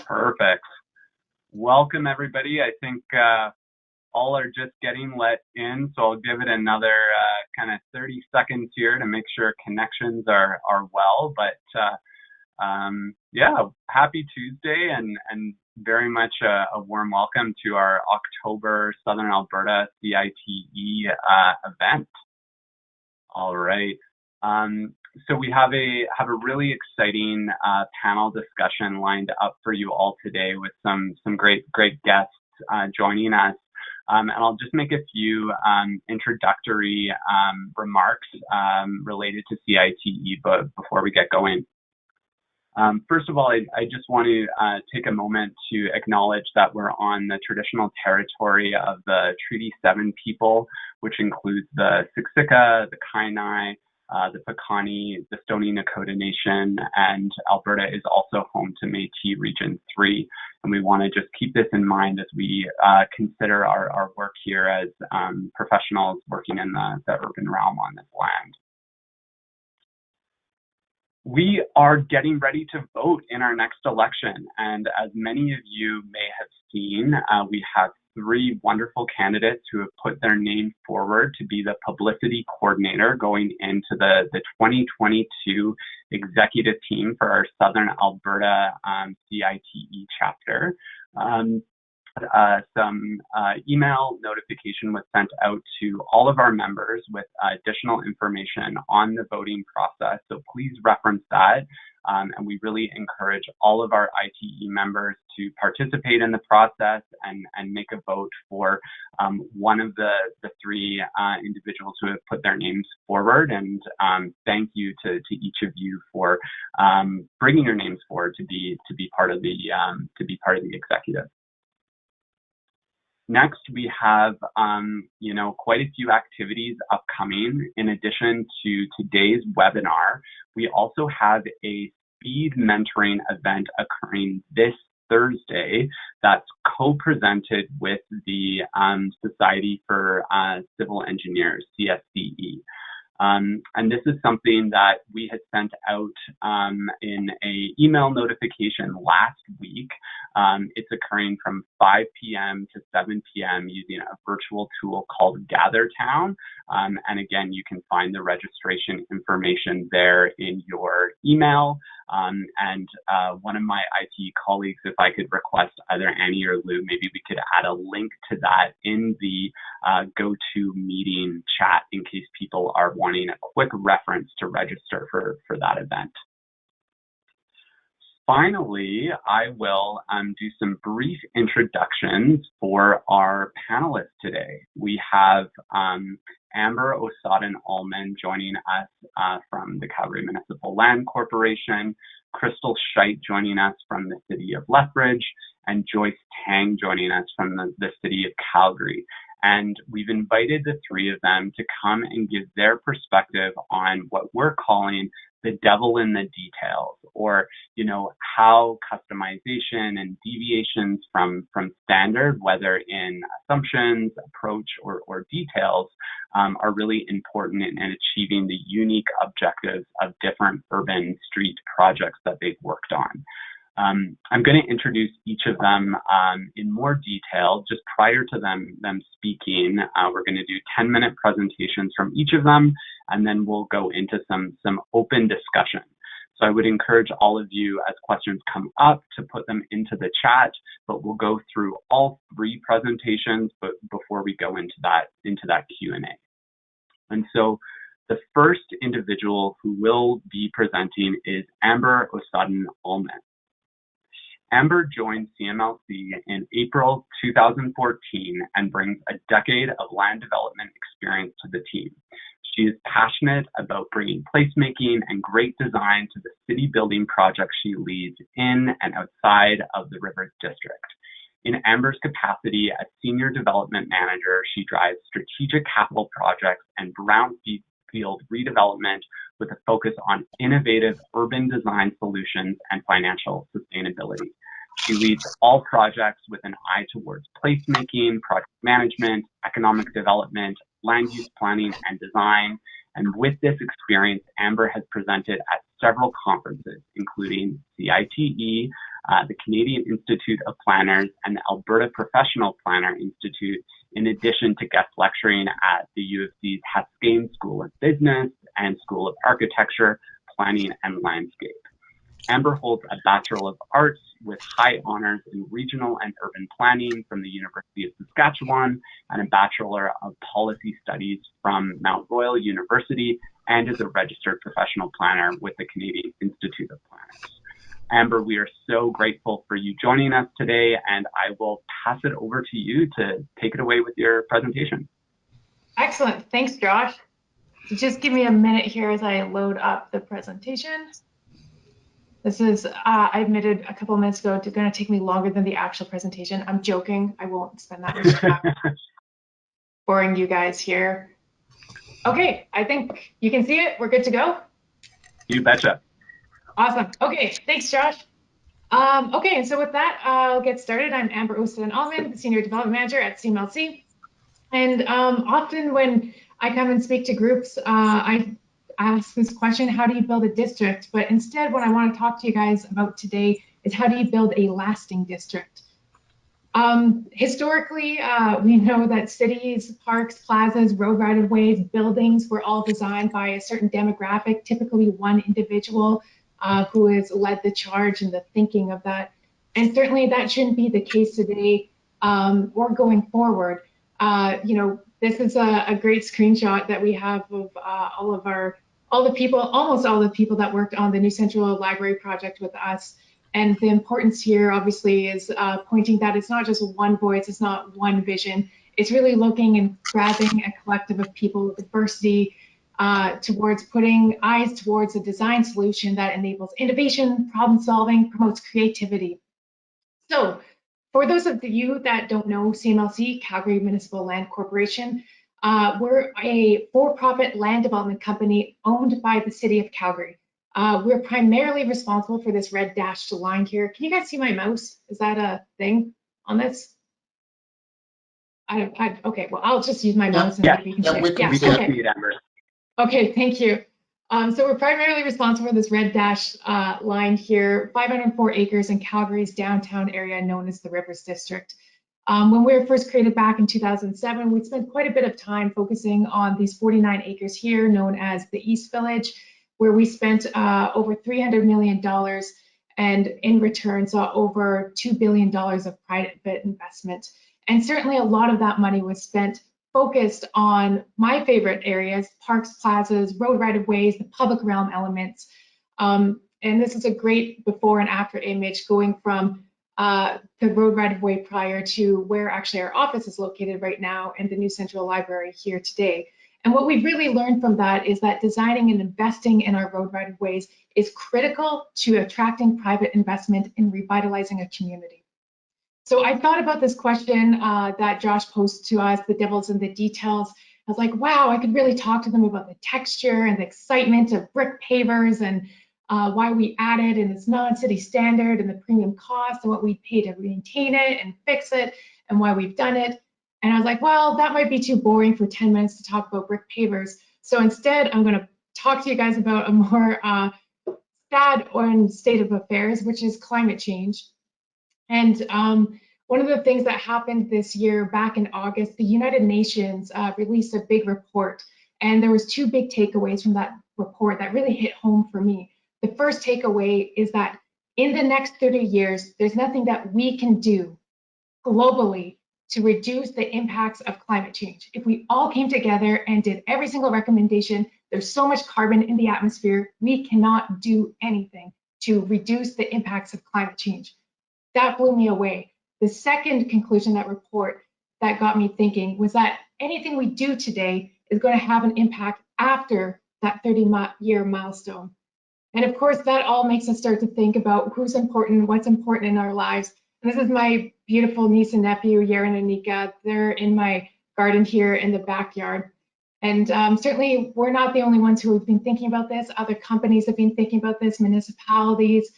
Perfect. Welcome, everybody. I think all are just getting let in, so I'll give it another kind of 30 seconds here to make sure connections are well. But yeah, happy Tuesday and very much a warm welcome to our October Southern Alberta CITE event. All right. So we have a really exciting panel discussion lined up for you all today with some great guests joining us. And I'll just make a few introductory remarks related to CITE before we get going. First of all, I just want to take a moment to acknowledge that we're on the traditional territory of the Treaty 7 people, which includes the Siksika, the Kainai, the Piikani, the Stoney Nakoda Nation, and Alberta is also home to Métis Region 3. And we want to just keep this in mind as we consider our work here as professionals working in the urban realm on this land. We are getting ready to vote in our next election, and as many of you may have seen, we have 3 wonderful candidates who have put their name forward to be the publicity coordinator going into the 2022 executive team for our Southern Alberta CITE chapter. Some email notification was sent out to all of our members with additional information on the voting process, so please reference that. And we really encourage all of our ITE members to participate in the process and make a vote for one of the 3 individuals who have put their names forward. And thank you to each of you for bringing your names forward to be part of the executive. Next, we have, quite a few activities upcoming. In addition to today's webinar, we also have a speed mentoring event occurring this Thursday that's co-presented with the Society for Civil Engineers, CSCE. And this is something that we had sent out in an email notification last week. It's occurring from 5 p.m. to 7 p.m. using a virtual tool called GatherTown. And again, you can find the registration information there in your email. And one of my IT colleagues, if I could request either Annie or Lou, maybe we could add a link to that in the GoToMeeting chat in case people are wanting a quick reference to register for that event. Finally, I will do some brief introductions for our panelists today. We have Amber Osadan-Ullman joining us from the Calgary Municipal Land Corporation, Crystal Scheidt joining us from the City of Lethbridge, and Joyce Tang joining us from the City of Calgary. And we've invited the 3 of them to come and give their perspective on what we're calling the devil in the details, or, how customization and deviations from standard, whether in assumptions, approach, or details, are really important in achieving the unique objectives of different urban street projects that they've worked on. I'm going to introduce each of them in more detail. Just prior to them speaking, we're going to do 10-minute presentations from each of them, and then we'll go into some open discussion. So I would encourage all of you, as questions come up, to put them into the chat, but we'll go through all 3 presentations before we go into that Q&A. And so the first individual who will be presenting is Amber Osadan-Ullman. Amber joined CMLC in April 2014 and brings a decade of land development experience to the team. She is passionate about bringing placemaking and great design to the city building projects she leads in and outside of the Rivers District. In Amber's capacity as Senior Development Manager, she drives strategic capital projects and brownfield redevelopment with a focus on innovative urban design solutions and financial sustainability. She leads all projects with an eye towards placemaking, project management, economic development, land use planning, and design. And with this experience, Amber has presented at several conferences, including CITE, the Canadian Institute of Planners, and the Alberta Professional Planner Institute, in addition to guest lecturing at the U of C's Haskayne School of Business and School of Architecture, Planning and Landscape. Amber holds a Bachelor of Arts with high honors in regional and urban planning from the University of Saskatchewan and a Bachelor of Policy Studies from Mount Royal University, and is a registered professional planner with the Canadian Institute of Planners. Amber, we are so grateful for you joining us today, and I will pass it over to you to take it away with your presentation. Excellent. Thanks, Josh. Just give me a minute here as I load up the presentation. This is, I admitted a couple of minutes ago, it's going to take me longer than the actual presentation. I'm joking. I won't spend that much time boring you guys here. Okay, I think you can see it. We're good to go? You betcha. Awesome. Okay, thanks, Josh. Okay, and so with that, I'll get started. I'm Amber Osadan-Ullman, the Senior Development Manager at CMLC. And often when I come and speak to groups, I ask this question, how do you build a district? But instead, what I want to talk to you guys about today is how do you build a lasting district? Historically, we know that cities, parks, plazas, road right-of-ways, buildings were all designed by a certain demographic, typically one individual who has led the charge in the thinking of that. And certainly that shouldn't be the case today or going forward. You know, this is a great screenshot that we have of almost all the people that worked on the New Central Library project with us. And the importance here, obviously, is pointing that it's not just one voice, it's not one vision. It's really looking and grabbing a collective of people with diversity towards putting eyes towards a design solution that enables innovation, problem solving, promotes creativity. So for those of you that don't know CMLC, Calgary Municipal Land Corporation, we're a for-profit land development company owned by the City of Calgary. We're primarily responsible for this red dashed line here. Can you guys see my mouse? Is that a thing on this? Okay, well, I'll just use my mouse and maybe you can share. We can see it, Amber. Okay, thank you. So we're primarily responsible for this red dash line here, 504 acres in Calgary's downtown area known as the Rivers District. When we were first created back in 2007, we spent quite a bit of time focusing on these 49 acres here known as the East Village, where we spent over $300 million and in return saw over $2 billion of private investment. And certainly a lot of that money was spent focused on my favorite areas, parks, plazas, road right-of-ways, the public realm elements. And this is a great before and after image going from the road right-of-way prior to where actually our office is located right now and the New Central Library here today. And what we've really learned from that is that designing and investing in our road right-of-ways is critical to attracting private investment and revitalizing a community. So I thought about this question that Josh posed to us, the devil's in the details. I was like, wow, I could really talk to them about the texture and the excitement of brick pavers and why we added in this non-city standard and the premium cost and what we pay to maintain it and fix it and why we've done it. And I was like, well, that might be too boring for 10 minutes to talk about brick pavers. So instead, I'm going to talk to you guys about a more sad state of affairs, which is climate change. And one of the things that happened this year, back in August, the United Nations released a big report. And there was two big takeaways from that report that really hit home for me. The first takeaway is that in the next 30 years, there's nothing that we can do globally to reduce the impacts of climate change. If we all came together and did every single recommendation, there's so much carbon in the atmosphere, we cannot do anything to reduce the impacts of climate change. That blew me away. The second conclusion that report that got me thinking was that anything we do today is going to have an impact after that 30-year milestone. And of course, that all makes us start to think about who's important, what's important in our lives. And this is my beautiful niece and nephew, Yaron and Nika. They're in my garden here in the backyard. And certainly, we're not the only ones who have been thinking about this. Other companies have been thinking about this, municipalities,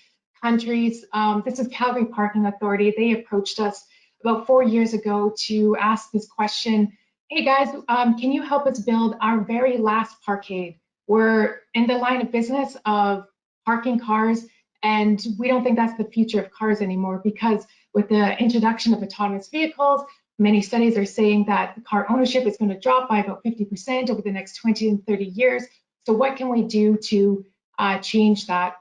countries. This is Calgary Parking Authority. They approached us about 4 years ago to ask this question. Hey guys, can you help us build our very last parkade? We're in the line of business of parking cars And we don't think that's the future of cars anymore, because with the introduction of autonomous vehicles, many studies are saying that car ownership is going to drop by about 50% over the next 20 and 30 years. So what can we do to change that,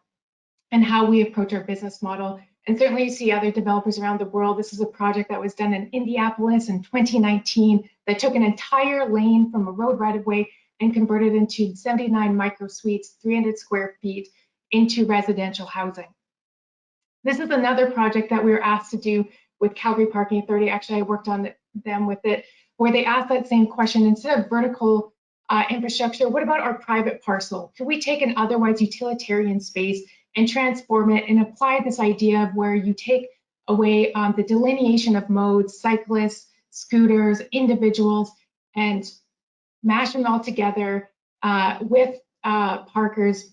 and how we approach our business model? And certainly you see other developers around the world. This is a project that was done in Indianapolis in 2019 that took an entire lane from a road right-of-way and converted into 79 micro suites, 300 square feet, into residential housing. This is another project that we were asked to do with Calgary Parking Authority. Actually, I worked on them with it, where they asked that same question. Instead of vertical infrastructure, what about our private parcel? Can we take an otherwise utilitarian space and transform it and apply this idea of where you take away the delineation of modes, cyclists, scooters, individuals, and mash them all together with parkers,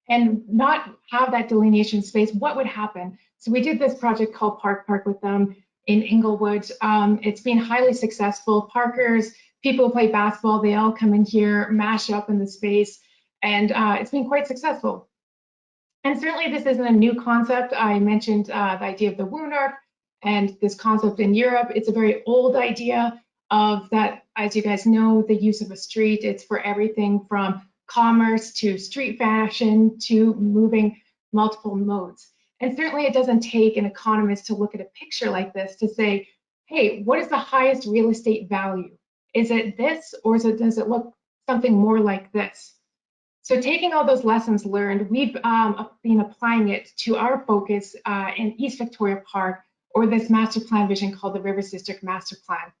and not have that delineation space? What would happen? So we did this project called Park with them in Inglewood. It's been highly successful. Parkers, people who play basketball, they all come in here, mash up in the space, and it's been quite successful. And certainly this isn't a new concept. I mentioned the idea of the Woonark and this concept in Europe. It's a very old idea of that, as you guys know, the use of a street. It's for everything from commerce to street fashion to moving multiple modes. And certainly it doesn't take an economist to look at a picture like this to say, hey, what is the highest real estate value? Is it this, or does it look something more like this? So taking all those lessons learned, we've been applying it to our focus in East Victoria Park, or this master plan vision called the Rivers District Master Plan.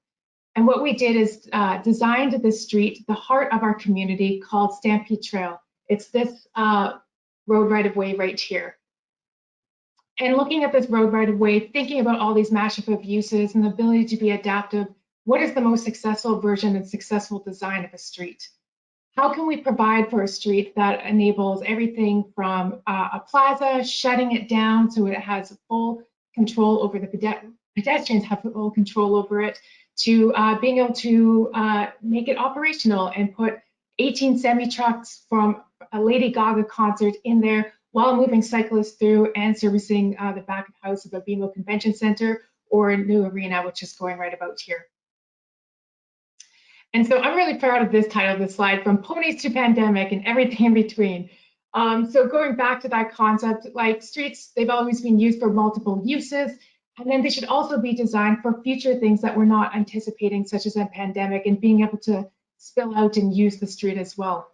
And what we did is designed this street, the heart of our community, called Stampede Trail. It's this road right-of-way right here. And looking at this road right-of-way, thinking about all these mashup of uses and the ability to be adaptive, what is the most successful version and successful design of a street? How can we provide for a street that enables everything from a plaza, shutting it down so it has full control over the pedestrians, have full control over it, to being able to make it operational and put 18 semi-trucks from a Lady Gaga concert in there while moving cyclists through and servicing the back of house of a BMO Convention Center or a new arena, which is going right about here. And so I'm really proud of this title of the slide, From Ponies to Pandemic and Everything in Between. So going back to that concept, like streets, they've always been used for multiple uses, and then they should also be designed for future things that we're not anticipating, such as a pandemic, and being able to spill out and use the street as well.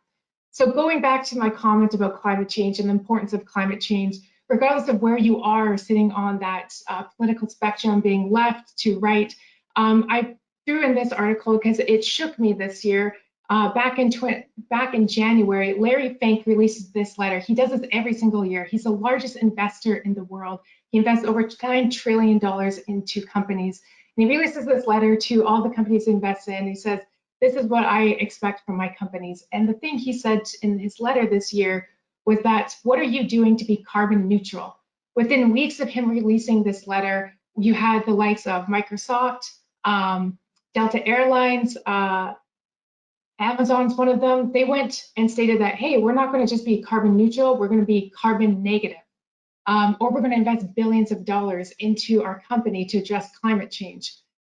So going back to my comment about climate change and the importance of climate change, regardless of where you are sitting on that political spectrum, being left to right, I threw in this article because it shook me this year. Back in January, Larry Fink releases this letter. He does this every single year. He's the largest investor in the world. He invests over $9 trillion into companies. And he releases this letter to all the companies he invests in. He says, this is what I expect from my companies. And the thing he said in his letter this year was that, what are you doing to be carbon neutral? Within weeks of him releasing this letter, you had the likes of Microsoft, Delta Airlines, Amazon's one of them. They went and stated that, hey, we're not going to just be carbon neutral, we're going to be carbon negative. Or we're going to invest billions of dollars into our company to address climate change.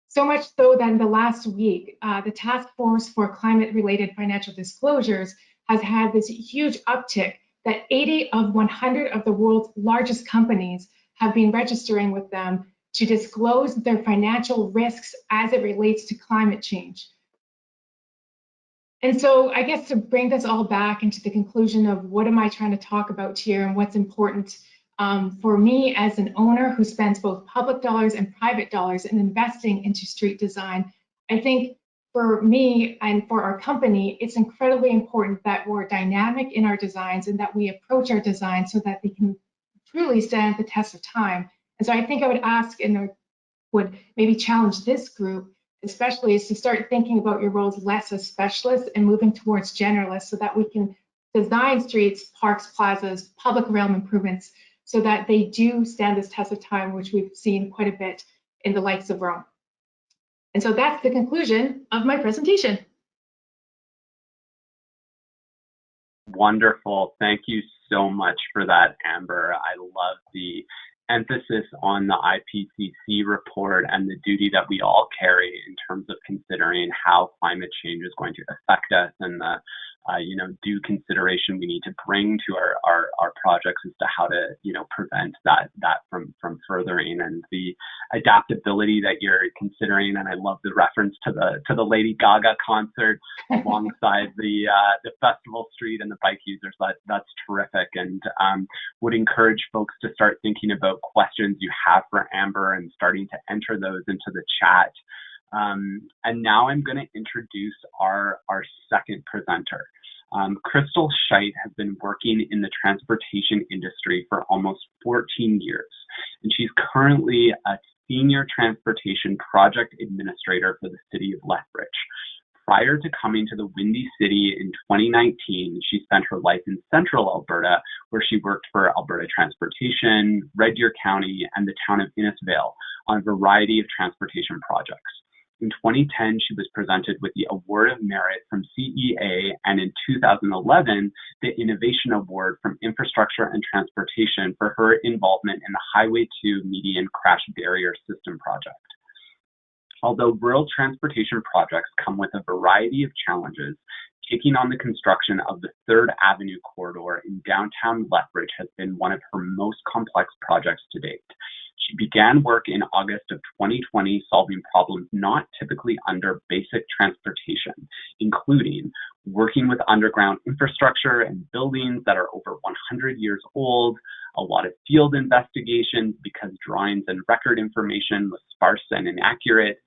So much so that in the last week, the Task Force for Climate-Related Financial Disclosures has had this huge uptick that 80 of 100 of the world's largest companies have been registering with them to disclose their financial risks as it relates to climate change. And so I guess to bring this all back into the conclusion of what am I trying to talk about here and what's important for me as an owner who spends both public dollars and private dollars in investing into street design, I think for me and for our company, it's incredibly important that we're dynamic in our designs and that we approach our designs so that they can truly stand the test of time. And so I think I would ask and I would maybe challenge this group, especially, is to start thinking about your roles less as specialists and moving towards generalists so that we can design streets, parks, plazas, public realm improvements so that they do stand this test of time, which we've seen quite a bit in the likes of Rome. And so that's the conclusion of my presentation. Wonderful. Thank you so much for that, Amber. I love the emphasis on the IPCC report and the duty that we all carry in terms of considering how climate change is going to affect us, and the due consideration we need to bring to our projects as to how to prevent that from furthering, and the adaptability that you're considering. And I love the reference to the Lady Gaga concert alongside the festival street and the bike users. That's terrific, and would encourage folks to start thinking about questions you have for Amber and starting to enter those into the chat. And now I'm going to introduce our second presenter. Crystal Scheidt has been working in the transportation industry for almost 14 years, and she's currently a Senior Transportation Project Administrator for the City of Lethbridge. Prior to coming to the Windy City in 2019, she spent her life in Central Alberta, where she worked for Alberta Transportation, Red Deer County, and the town of Innisfail on a variety of transportation projects. In 2010, she was presented with the Award of Merit from CEA, and in 2011, the Innovation Award from Infrastructure and Transportation for her involvement in the Highway 2 Median Crash Barrier System project. Although rural transportation projects come with a variety of challenges, taking on the construction of the 3rd Avenue corridor in downtown Lethbridge has been one of her most complex projects to date. She began work in August of 2020 solving problems not typically under basic transportation, including working with underground infrastructure and buildings that are over 100 years old, a lot of field investigations because drawings and record information was sparse and inaccurate,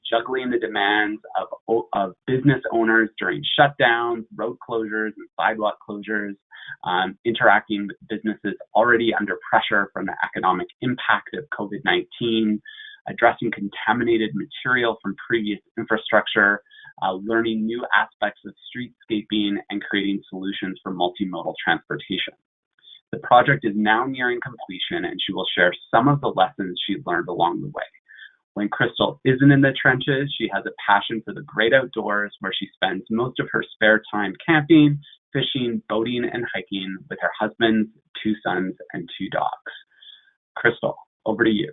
juggling the demands of business owners during shutdowns, road closures, and sidewalk closures, interacting with businesses already under pressure from the economic impact of COVID-19, addressing contaminated material from previous infrastructure, learning new aspects of streetscaping, and creating solutions for multimodal transportation. The project is now nearing completion, and she will share some of the lessons she learned along the way. When Crystal isn't in the trenches, she has a passion for the great outdoors, where she spends most of her spare time camping, fishing, boating, and hiking with her husband, 2 sons, and 2 dogs. Crystal, over to you.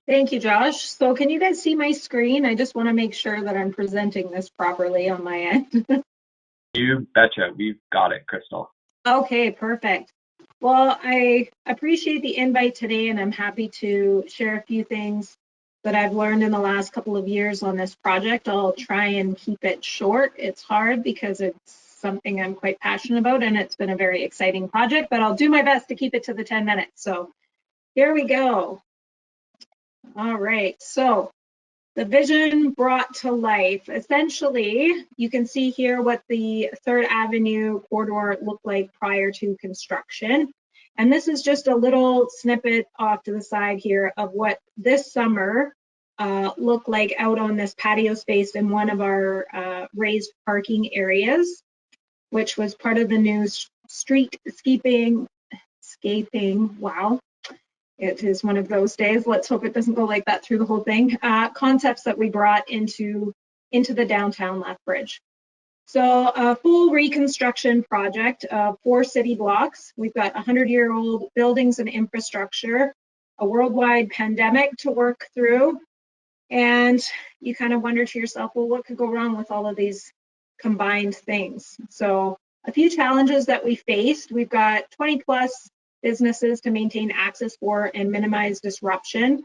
Thank you, Josh. So can you guys see my screen? I just want to make sure that I'm presenting this properly on my end. You betcha. We've got it, Crystal. Okay, perfect. Well, I appreciate the invite today, and I'm happy to share a few things that I've learned in the last couple of years on this project. I'll try and keep it short. It's hard because it's something I'm quite passionate about, and it's been a very exciting project, but I'll do my best to keep it to the 10 minutes. So here we go. All right, so the vision brought to life. Essentially, you can see here what the 3rd Avenue corridor looked like prior to construction. And this is just a little snippet off to the side here of what this summer looked like out on this patio space in one of our raised parking areas, which was part of the new streetscaping, wow. It is one of those days. Let's hope it doesn't go like that through the whole thing. Concepts that we brought into the downtown Lethbridge. So a full reconstruction project of 4 city blocks. We've got 100-year-old buildings and infrastructure, a worldwide pandemic to work through. And you kind of wonder to yourself, well, what could go wrong with all of these combined things? So a few challenges that we faced. We've got 20+ businesses to maintain access for and minimize disruption.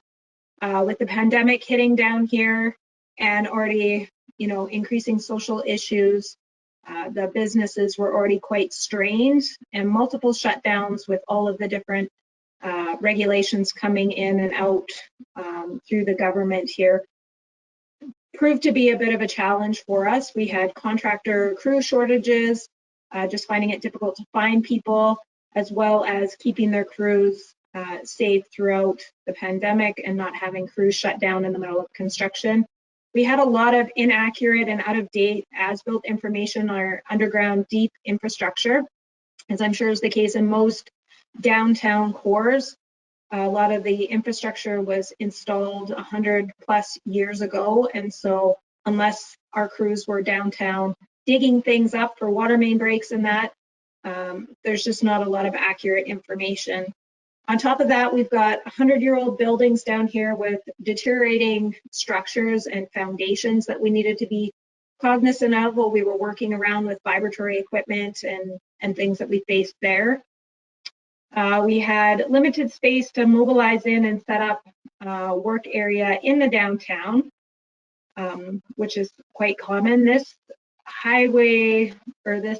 With the pandemic hitting down here and already, increasing social issues, the businesses were already quite strained, and multiple shutdowns with all of the different regulations coming in and out through the government here proved to be a bit of a challenge for us. We had contractor crew shortages, just finding it difficult to find people, as well as keeping their crews safe throughout the pandemic and not having crews shut down in the middle of construction. We had a lot of inaccurate and out-of-date as-built information on our underground deep infrastructure, as I'm sure is the case in most downtown cores. A lot of the infrastructure was installed 100+ years ago, and so unless our crews were downtown digging things up for water main breaks and that, there's just not a lot of accurate information. On top of that, we've got 100-year-old buildings down here with deteriorating structures and foundations that we needed to be cognizant of while we were working around with vibratory equipment and things that we faced there. We had limited space to mobilize in and set up a work area in the downtown, which is quite common. This highway, or this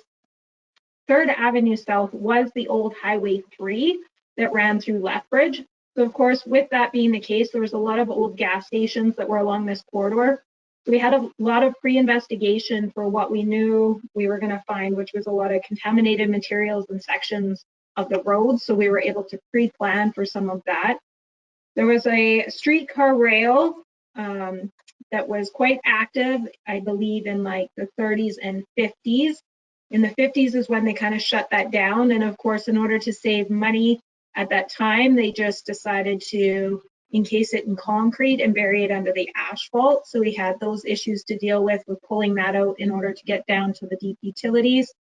3rd Avenue South, was the old Highway 3 that ran through Lethbridge. So of course, with that being the case, there was a lot of old gas stations that were along this corridor. So we had a lot of pre-investigation for what we knew we were going to find, which was a lot of contaminated materials and sections of the road. So we were able to pre-plan for some of that. There was a streetcar rail that was quite active, I believe, in like the 30s and 50s. In the 50s is when they kind of shut that down. And of course, in order to save money at that time, they just decided to encase it in concrete and bury it under the asphalt. So we had those issues to deal with pulling that out in order to get down to the deep utilities.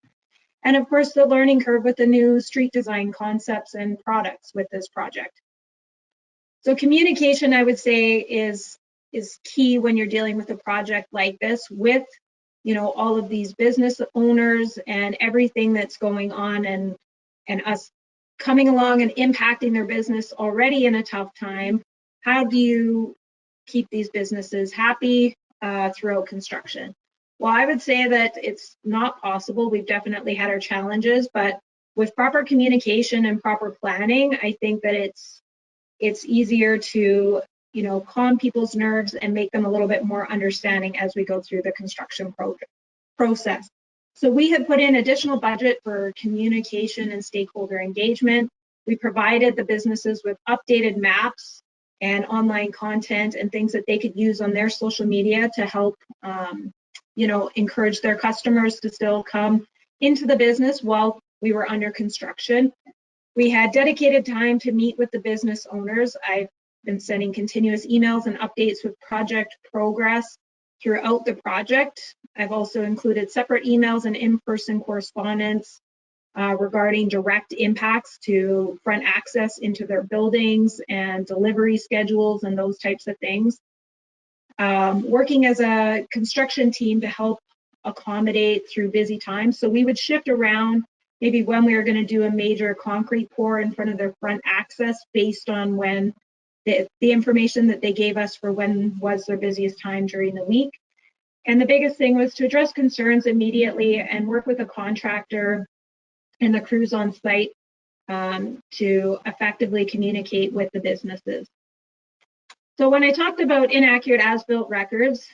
And of course, the learning curve with the new street design concepts and products with this project. So communication, I would say, is key when you're dealing with a project like this, with all of these business owners and everything that's going on, and us coming along and impacting their business already in a tough time. How do you keep these businesses happy throughout construction? Well, I would say that it's not possible. We've definitely had our challenges, but with proper communication and proper planning, I think that it's easier to calm people's nerves and make them a little bit more understanding as we go through the construction process. So we have put in additional budget for communication and stakeholder engagement. We provided the businesses with updated maps and online content and things that they could use on their social media to help encourage their customers to still come into the business while we were under construction. We had dedicated time to meet with the business owners. I've been sending continuous emails and updates with project progress throughout the project. I've also included separate emails and in-person correspondence regarding direct impacts to front access into their buildings and delivery schedules and those types of things. Working as a construction team to help accommodate through busy times. So we would shift around maybe when we were going to do a major concrete pour in front of their front access based on when the information that they gave us for when was their busiest time during the week. And the biggest thing was to address concerns immediately and work with a contractor and the crews on site to effectively communicate with the businesses. So when I talked about inaccurate as-built records,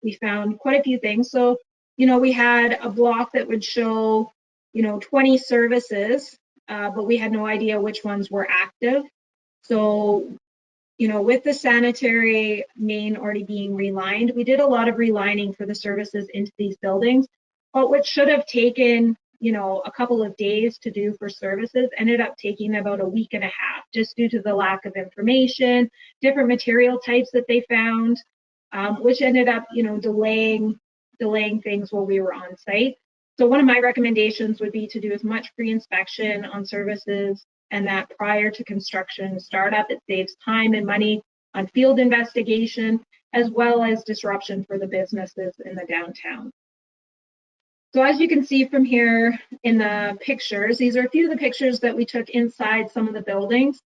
we found quite a few things. So, we had a block that would show, 20 services, but we had no idea which ones were active. So, with the sanitary main already being relined, we did a lot of relining for the services into these buildings, but what should have taken, a couple of days to do for services ended up taking about a week and a half, just due to the lack of information, different material types that they found, which ended up, delaying things while we were on site. So one of my recommendations would be to do as much pre-inspection on services and that prior to construction startup. It saves time and money on field investigation, as well as disruption for the businesses in the downtown. So as you can see from here in the pictures, these are a few of the pictures that we took inside some of the buildings.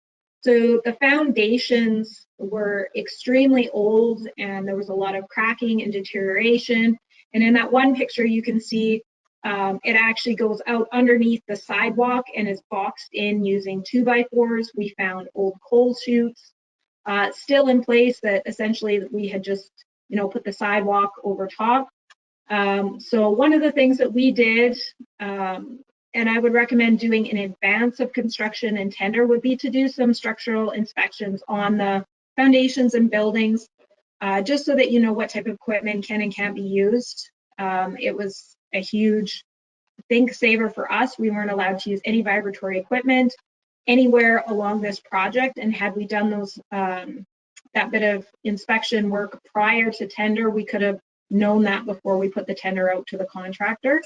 So the foundations were extremely old and there was a lot of cracking and deterioration. And in that one picture, you can see it actually goes out underneath the sidewalk and is boxed in using 2x4s. We found old coal chutes still in place that essentially we had just, put the sidewalk over top. So one of the things that we did, and I would recommend doing in advance of construction and tender, would be to do some structural inspections on the foundations and buildings, just so that you know what type of equipment can and can't be used. It was a huge think saver for us. We weren't allowed to use any vibratory equipment anywhere along this project, and had we done those that bit of inspection work prior to tender, we could have known that before we put the tender out to the contractor.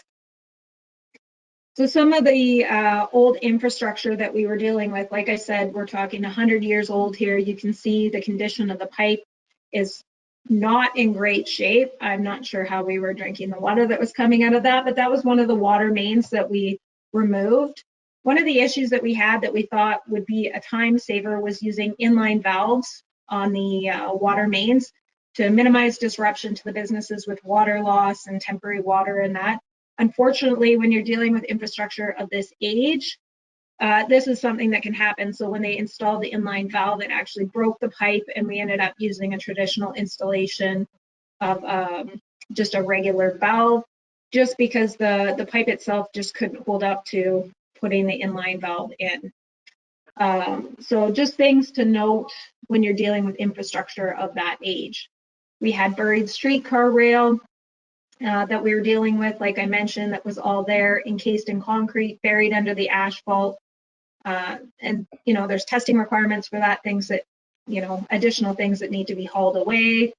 So some of the old infrastructure that we were dealing with, like I said, we're talking 100 years old here. You can see the condition of the pipe is not in great shape. I'm not sure how we were drinking the water that was coming out of that, but that was one of the water mains that we removed. One of the issues that we had that we thought would be a time saver was using inline valves on the water mains to minimize disruption to the businesses with water loss and temporary water and that. Unfortunately, when you're dealing with infrastructure of this age, this is something that can happen. So when they installed the inline valve, it actually broke the pipe, and we ended up using a traditional installation of just a regular valve, just because the pipe itself just couldn't hold up to putting the inline valve in. So just things to note when you're dealing with infrastructure of that age. We had buried streetcar rail that we were dealing with, like I mentioned, that was all there, encased in concrete, buried under the asphalt. And, you know, there's testing requirements for that, things that, you know, additional things that need to be hauled away.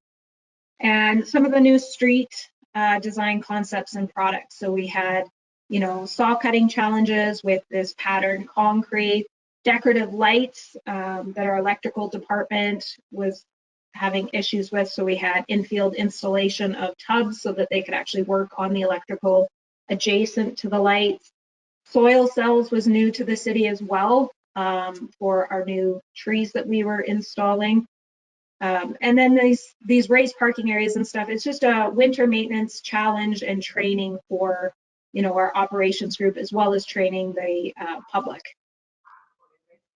And some of the new street design concepts and products. So we had, you know, saw cutting challenges with this patterned concrete, decorative lights that our electrical department was having issues with. So we had infield installation of tubs so that they could actually work on the electrical adjacent to the lights. Soil cells was new to the city as well for our new trees that we were installing. And then these raised parking areas and stuff, it's just a winter maintenance challenge and training for, you know, our operations group, as well as training the public.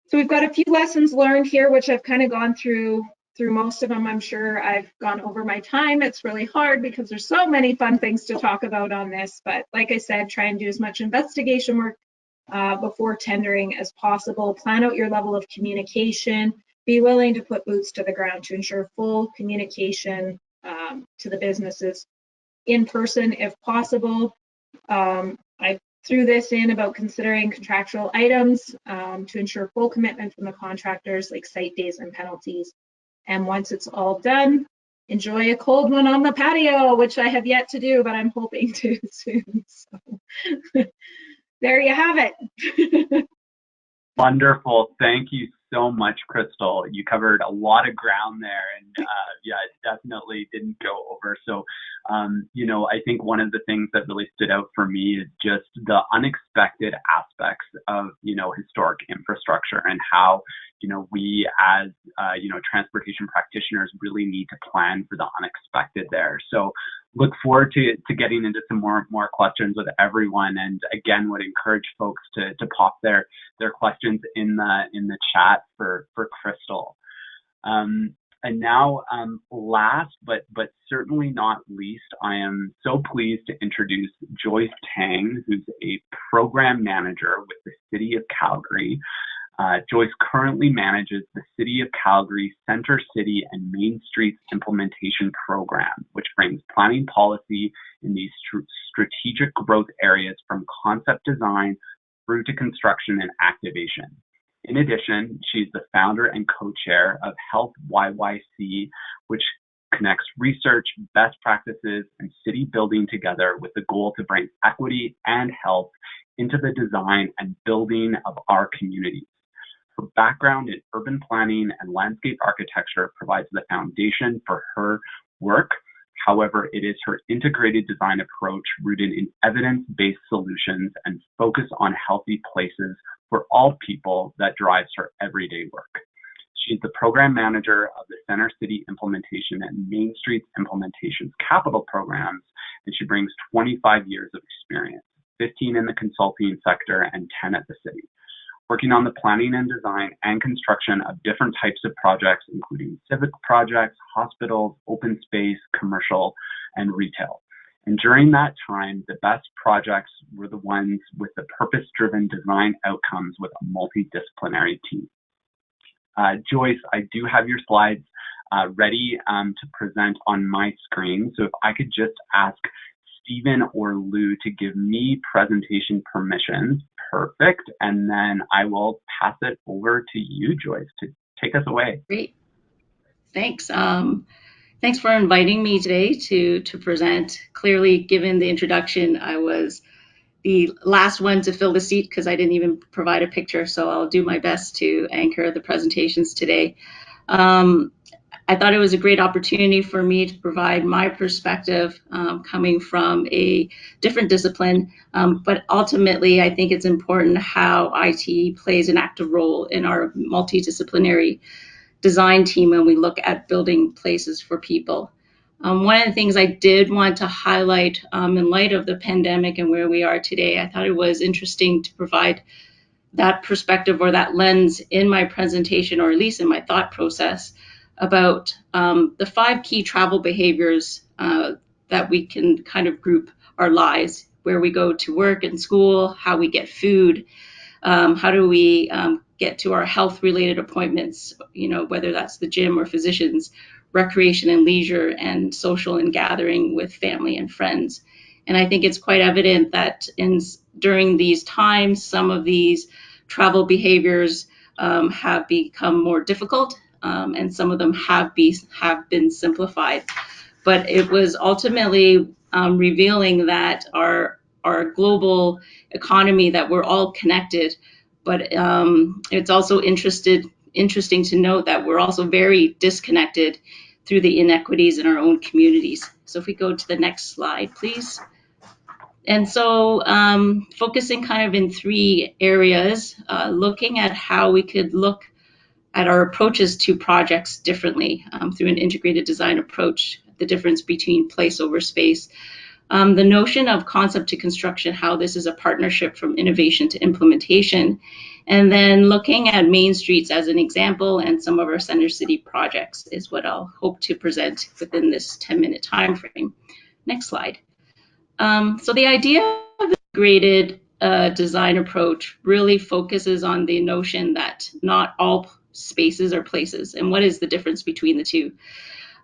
So we've got a few lessons learned here, which I've kind of gone through most of them. I'm sure I've gone over my time. It's really hard because there's so many fun things to talk about on this. But like I said, try and do as much investigation work before tendering as possible. Plan out your level of communication. Be willing to put boots to the ground to ensure full communication to the businesses in person if possible. I threw this in about considering contractual items to ensure full commitment from the contractors, like site days and penalties. And once it's all done, enjoy a cold one on the patio, which I have yet to do, but I'm hoping to soon. So there you have it. Wonderful. Thank you so much, Crystal. You covered a lot of ground there, and yeah, it definitely didn't go over. So, you know, I think one of the things that really stood out for me is just the unexpected aspects of, you know, historic infrastructure and how, you know, we as, you know, transportation practitioners really need to plan for the unexpected there. So look forward to getting into some more questions with everyone, and again would encourage folks to pop their questions in the chat for Crystal. And now, last but certainly not least, I am so pleased to introduce Joyce Tang, who's a program manager with the City of Calgary. Joyce currently manages the City of Calgary Centre City and Main Streets Implementation Program, which brings planning policy in these strategic growth areas from concept design through to construction and activation. In addition, she's the founder and co-chair of Health YYC, which connects research, best practices, and city building together with the goal to bring equity and health into the design and building of our communities. Her background in urban planning and landscape architecture provides the foundation for her work. However, it is her integrated design approach rooted in evidence-based solutions and focus on healthy places for all people that drives her everyday work. She's the program manager of the Center City Implementation and Main Streets Implementations capital programs, and she brings 25 years of experience, 15 in the consulting sector and 10 at the city, working on the planning and design and construction of different types of projects, including civic projects, hospitals, open space, commercial, and retail. And during that time, the best projects were the ones with the purpose-driven design outcomes with a multidisciplinary team. Joyce, I do have your slides ready to present on my screen. So if I could just ask Stephen or Lou to give me presentation permission. Perfect. And then I will pass it over to you, Joyce, to take us away. Great. Thanks. Thanks for inviting me today to present. Clearly, given the introduction, I was the last one to fill the seat because I didn't even provide a picture, so I'll do my best to anchor the presentations today. I thought it was a great opportunity for me to provide my perspective coming from a different discipline, but ultimately I think it's important how IT plays an active role in our multidisciplinary design team when we look at building places for people. One of the things I did want to highlight in light of the pandemic and where we are today, I thought it was interesting to provide that perspective or that lens in my presentation, or at least in my thought process, about the 5 key travel behaviors that we can kind of group our lives, where we go to work and school, how we get food, how do we get to our health-related appointments, whether that's the gym or physicians, recreation and leisure, and social and gathering with family and friends. And I think it's quite evident that during these times, some of these travel behaviors have become more difficult, and some of them have been simplified. But it was ultimately revealing that our global economy, that we're all connected, but it's also interesting to note that we're also very disconnected through the inequities in our own communities. So if we go to the next slide, please. And so focusing kind of in 3 areas, looking at how we could look at our approaches to projects differently through an integrated design approach, the difference between place over space, the notion of concept to construction, how this is a partnership from innovation to implementation, and then looking at main streets as an example, and some of our center city projects is what I'll hope to present within this 10-minute time frame. Next slide. So the idea of the integrated design approach really focuses on the notion that not all spaces are places, and what is the difference between the two.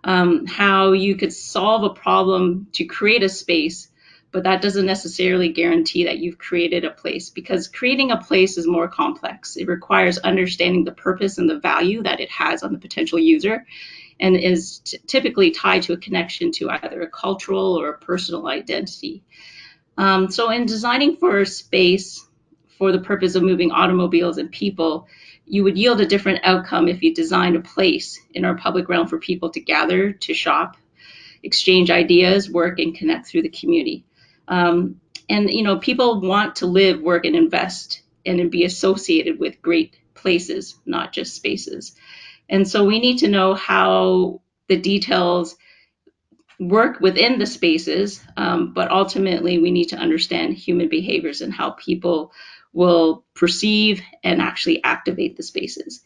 How you could solve a problem to create a space, but that doesn't necessarily guarantee that you've created a place, because creating a place is more complex. It requires understanding the purpose and the value that it has on the potential user, and is typically tied to a connection to either a cultural or a personal identity. So in designing for a space for the purpose of moving automobiles and people, you would yield a different outcome if you designed a place in our public realm for people to gather, to shop, exchange ideas, work, and connect through the community. And people want to live, work, and invest, and be associated with great places, not just spaces. And so we need to know how the details work within the spaces, but ultimately we need to understand human behaviors and how people will perceive and actually activate the spaces.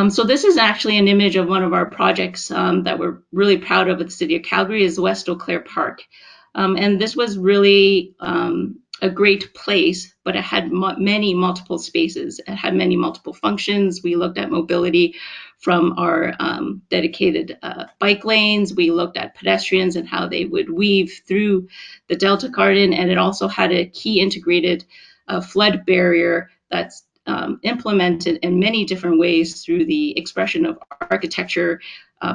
So this is actually an image of one of our projects that we're really proud of at the City of Calgary, is West Eau Claire Park. And this was really a great place, but it had many multiple spaces. It had many multiple functions. We looked at mobility from our dedicated bike lanes. We looked at pedestrians and how they would weave through the Delta Garden. And it also had a key integrated flood barrier that's implemented in many different ways through the expression of architecture,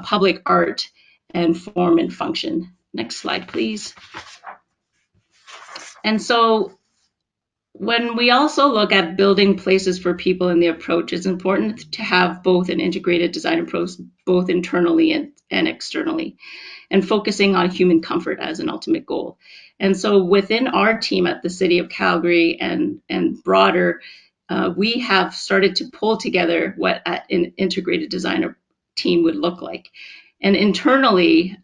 public art, and form and function. Next slide, please. And so when we also look at building places for people in the approach, it's important to have both an integrated design approach, both internally and externally, and focusing on human comfort as an ultimate goal. And so within our team at the City of Calgary and broader, we have started to pull together what an integrated design team would look like. And internally,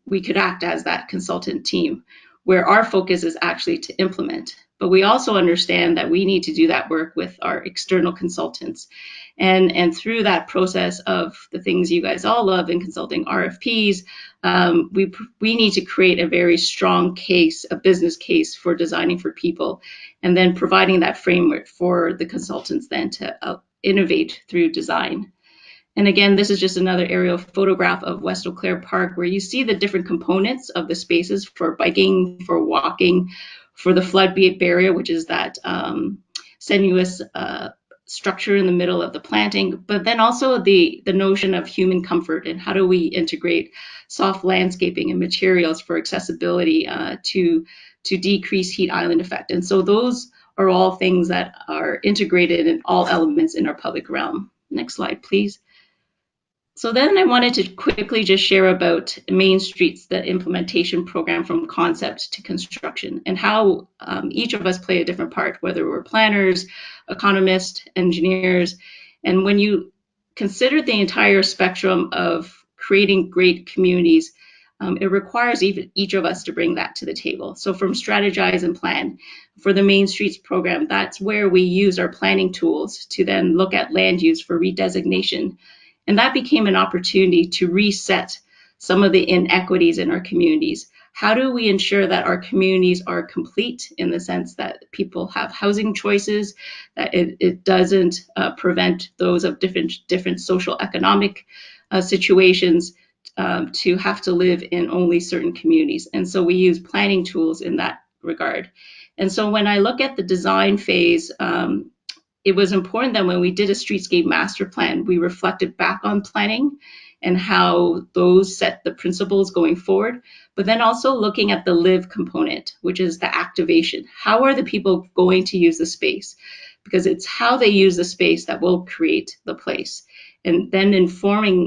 we could act as that consultant team, where our focus is actually to implement. But we also understand that we need to do that work with our external consultants. And through that process of the things you guys all love in consulting, RFPs, we need to create a very strong case, a business case for designing for people, and then providing that framework for the consultants then to innovate through design. And again, this is just another aerial photograph of West Eau Claire Park, where you see the different components of the spaces for biking, for walking, for the flood barrier, which is that sinuous structure in the middle of the planting, but then also the notion of human comfort and how do we integrate soft landscaping and materials for accessibility to to decrease heat island effect. And so those are all things that are integrated in all elements in our public realm. Next slide, please. So then I wanted to quickly just share about Main Streets, the implementation program from concept to construction, and how each of us play a different part, whether we're planners, economists, engineers. And when you consider the entire spectrum of creating great communities, it requires each of us to bring that to the table. So from strategize and plan, for the Main Streets program, that's where we use our planning tools to then look at land use for redesignation. And that became an opportunity to reset some of the inequities in our communities. How do we ensure that our communities are complete in the sense that people have housing choices, that it doesn't prevent those of different social economic situations to have to live in only certain communities? And so we use planning tools in that regard. And so when I look at the design phase, it was important that when we did a streetscape master plan, we reflected back on planning and how those set the principles going forward, but then also looking at the live component, which is the activation. How are the people going to use the space? Because it's how they use the space that will create the place. And then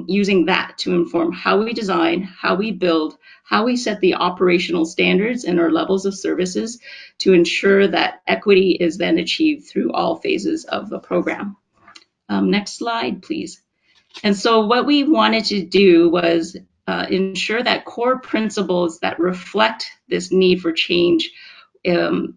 using that to inform how we design, how we build, how we set the operational standards and our levels of services to ensure that equity is then achieved through all phases of the program. Next slide, please. And so what we wanted to do was ensure that core principles that reflect this need for change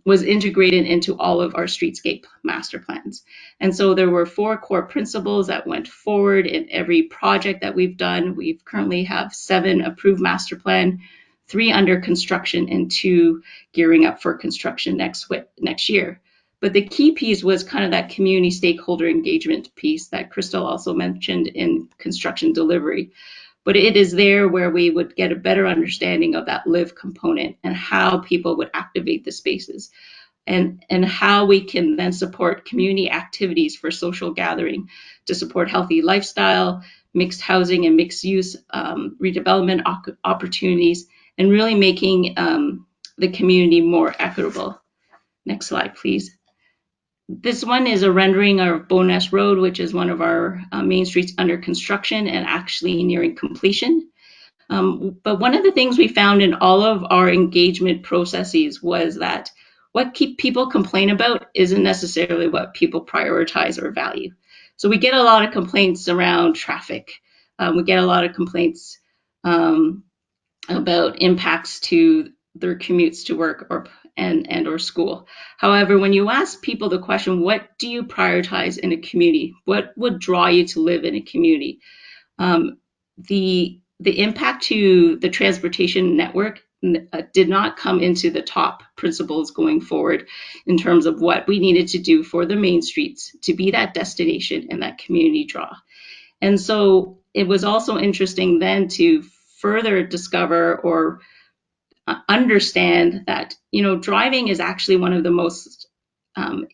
was integrated into all of our streetscape master plans. And so there were 4 core principles that went forward in every project that we've done. We currently have 7 approved master plan, 3 under construction, and 2 gearing up for construction next year. But the key piece was kind of that community stakeholder engagement piece that Crystal also mentioned in construction delivery. But it is there where we would get a better understanding of that live component and how people would activate the spaces, and how we can then support community activities for social gathering to support healthy lifestyle, mixed housing and mixed use redevelopment opportunities, and really making the community more equitable. Next slide, please. This one is a rendering of Bowness Road, which is one of our main streets under construction and actually nearing completion. But one of the things we found in all of our engagement processes was that what people complain about isn't necessarily what people prioritize or value. So we get a lot of complaints around traffic. We get a lot of complaints about impacts to their commutes to work or school. However, when you ask people the question, what do you prioritize in a community? What would draw you to live in a community? The impact to the transportation network did not come into the top principles going forward in terms of what we needed to do for the main streets to be that destination and that community draw. And so it was also interesting then to further discover or understand that, driving is actually one of the most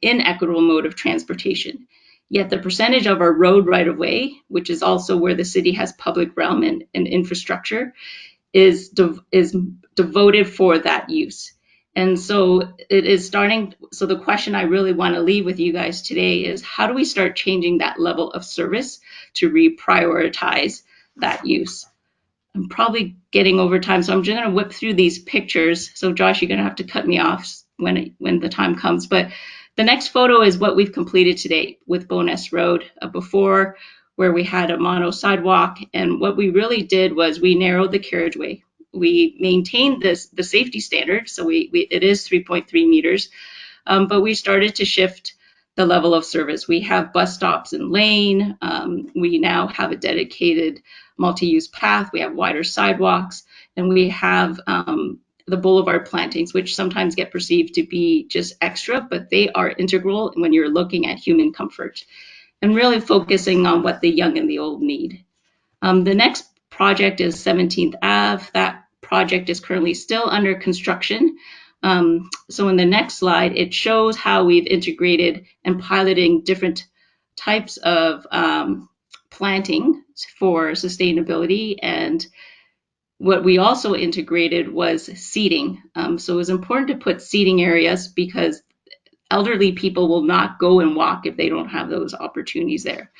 inequitable mode of transportation. Yet the percentage of our road right-of-way, which is also where the city has public realm and infrastructure, is devoted for that use. And so it is starting. So the question I really want to leave with you guys today is, how do we start changing that level of service to reprioritize that use? I'm probably getting over time, so I'm just going to whip through these pictures. So Josh, you're going to have to cut me off when the time comes. But the next photo is what we've completed today with Bowness Road. Before, where we had a mono sidewalk, and what we really did was we narrowed the carriageway. We maintained the safety standard, so it is 3.3 meters, but we started to shift the level of service. We have bus stops in lane. We now have a dedicated multi-use path. We have wider sidewalks, and we have the boulevard plantings, which sometimes get perceived to be just extra, but they are integral when you're looking at human comfort and really focusing on what the young and the old need. The next project is 17th Ave. That project is currently still under construction. So in the next slide, it shows how we've integrated and piloting different types of planting for sustainability and what we also integrated was seating. So it was important to put seating areas because elderly people will not go and walk if they don't have those opportunities there.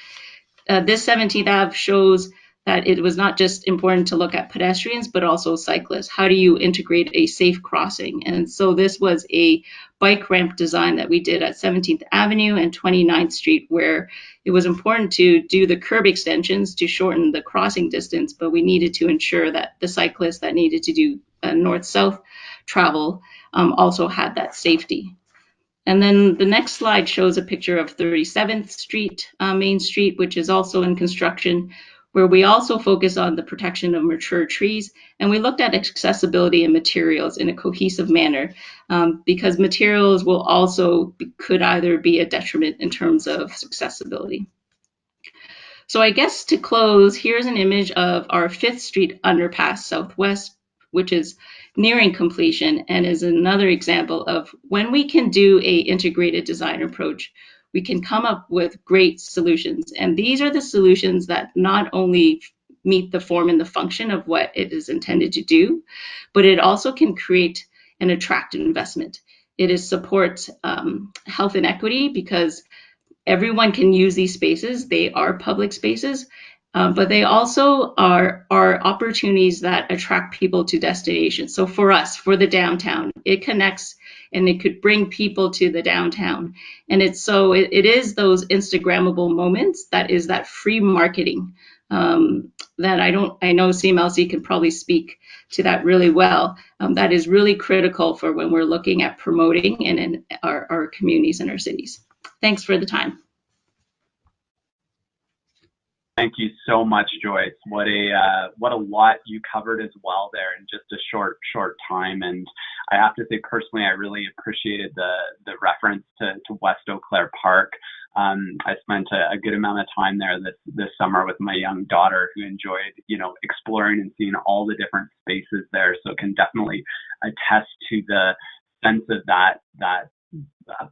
This 17th Ave shows that it was not just important to look at pedestrians, but also cyclists. How do you integrate a safe crossing? And so this was a bike ramp design that we did at 17th Avenue and 29th Street, where it was important to do the curb extensions to shorten the crossing distance, but we needed to ensure that the cyclists that needed to do north-south travel also had that safety. And then the next slide shows a picture of 37th Street, Main Street, which is also in construction, where we also focus on the protection of mature trees. And we looked at accessibility and materials in a cohesive manner, because materials will also could either be a detriment in terms of accessibility. So I guess to close, here's an image of our 5th Street underpass southwest, which is nearing completion and is another example of when we can do a integrated design approach, we can come up with great solutions. And these are the solutions that not only meet the form and the function of what it is intended to do, but it also can create and attract investment. It is support health and equity because everyone can use these spaces. They are public spaces, but they also are opportunities that attract people to destinations. So for us, for the downtown, it connects and it could bring people to the downtown. And it is those Instagrammable moments that is that free marketing that I know CMLC can probably speak to that really well. That is really critical for when we're looking at promoting and in our communities and our cities. Thanks for the time. Thank you so much, Joyce. What a lot you covered as well there in just a short time. And I have to say personally, I really appreciated the reference to West Eau Claire Park. I spent a good amount of time there this summer with my young daughter, who enjoyed, exploring and seeing all the different spaces there. So can definitely attest to the sense of that